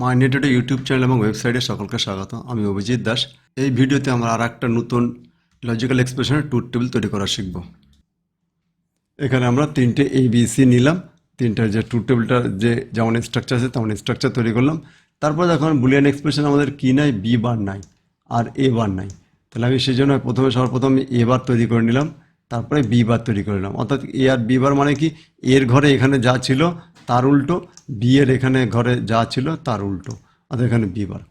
মাই নেটেড YouTube channel এবং ওয়েবসাইটে সকলকে স্বাগত। আমি অভিজিৎ দাস। এই ভিডিওতে আমরা আর একটা নতুন লজিক্যাল এক্সপ্রেশনের ট্রুথ টেবিল তৈরি করা শিখব। এখানে আমরা তিনটে ABC নিলাম, তিনটার যে ট্রুথ টেবিলটার যে যেমন স্ট্রাকচার আছে তেমন স্ট্রাকচার তৈরি করলাম। তারপর দেখুন বুলিয়ান এক্সপ্রেশন আমাদের কি নাই, বি বার নাই আর এ বার নাই। তাহলে আমি সেই জন্য সর্বপ্রথম এ বার তৈরি করে নিলাম, তারপরে বি বার তৈরি করে নিলাম। অর্থাৎ এ আর বি বার মানে কি, এর ঘরে এখানে যা ছিল তার উল্টো, বি এর এখানে ঘরে যা ছিল তার উল্টো, অর্থাৎ এখানে বি বার।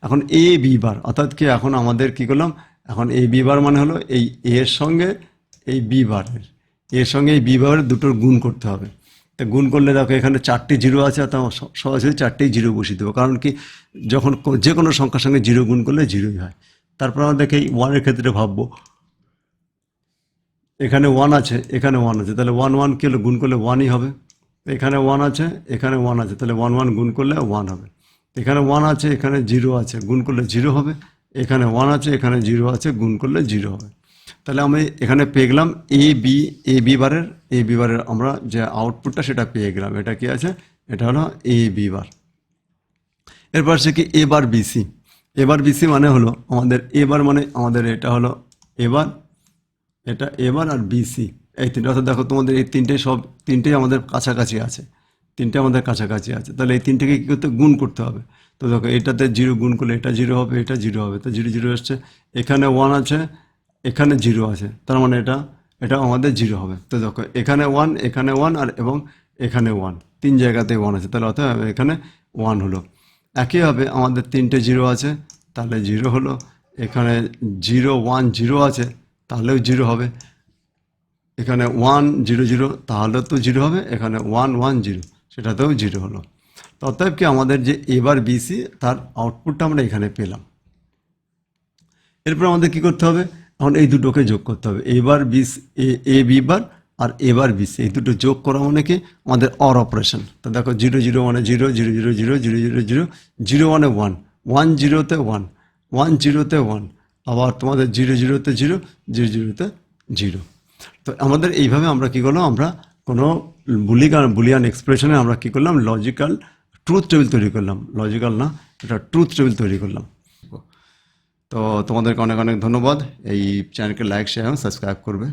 এখন এ বি বার অর্থাৎ কি, এখন আমাদের কি করলাম, এখন এ বি বার মানে হলো এই এর সঙ্গে এই বি বারের, এর সঙ্গে এই বি বারের দুটোর গুণ করতে হবে। তা গুণ করলে দেখো এখানে 4টি জিরো আছে, অর্থাৎ সরাসরি 4টেই জিরো বসিয়ে দেবো, কারণ কি যখন যে কোনো সংখ্যার সঙ্গে জিরো গুণ করলে জিরোই হয়। তারপর আমাদের এই ওয়ানের ক্ষেত্রে ভাববো, এখানে ওয়ান আছে এখানে ওয়ান আছে, তাহলে ওয়ান ওয়ান কি হলো, গুণ করলে ওয়ানই হবে। এখানে ওয়ান আছে এখানে ওয়ান আছে, তাহলে ওয়ান ওয়ান গুণ করলে ওয়ান হবে। এখানে ওয়ান আছে এখানে জিরো আছে, গুণ করলে জিরো হবে। এখানে ওয়ান আছে এখানে জিরো আছে, গুণ করলে জিরো হবে। তাহলে আমি এখানে পেয়ে গেলাম এ বি বারের আমরা যে আউটপুটটা সেটা পেয়ে গেলাম। এটা কি আছে, এটা হলো এ বি বার। এরপর সে কি এবার বিসি, এবার বিসি মানে হলো আমাদের এবার মানে আমাদের এটা হলো এবার, এটা এবার আর বিসি এই তিনটে, অর্থাৎ দেখো তোমাদের এই তিনটেই আমাদের কাছাকাছি আছে, তিনটে আমাদের কাছাকাছি আছে। তাহলে এই তিনটেকে কী করতে, গুণ করতে হবে। তো দেখো এটাতে জিরো গুণ করলে এটা জিরো হবে, এটা জিরো হবে, তো জিরো জিরো এসছে। এখানে ওয়ান আছে এখানে জিরো আছে, তার মানে এটা আমাদের জিরো হবে। তো দেখো এখানে ওয়ান আর এবং এখানে ওয়ান, তিন জায়গাতে ওয়ান আছে, তাহলে অর্থাৎ এখানে ওয়ান হলো। একইভাবে আমাদের তিনটে জিরো আছে, তাহলে জিরো হলো। এখানে জিরো ওয়ান জিরো আছে, তাহলেও জিরো হবে। এখানে ওয়ান জিরো জিরো তাহলেও তো জিরো হবে, এখানে ওয়ান ওয়ান জিরো সেটাতেও জিরো হলো। তো অতএব কি আমাদের যে এবার বিসি তার আউটপুটটা আমরা এখানে পেলাম। এরপর আমাদের কি করতে হবে, এখন এই দুটোকে যোগ করতে হবে, এবার এ বি বার আর এবার বিসি, এই দুটো যোগ করা মানে কি আমাদের অর অপারেশন। তো দেখো জিরো জিরো মানে zero, zero zero zero, zero zero zero, zero মানে ওয়ান, ওয়ান জিরোতে ওয়ান, ওয়ান জিরোতে ওয়ান, আবার তোমাদের জিরো জিরোতে জিরো, জিরো জিরোতে জিরো। তো আমাদের এইভাবে আমরা কী করলাম, আমরা কোনো বুলিয়ান এক্সপ্রেশনে আমরা কী করলাম, লজিক্যাল ট্রুথ টেবিল তৈরি করলাম। লজিক্যাল না, এটা ট্রুথ টেবিল তৈরি করলাম। তো তোমাদেরকে অনেক অনেক ধন্যবাদ। এই চ্যানেলকে লাইক শেয়ার এবং সাবস্ক্রাইব করবে।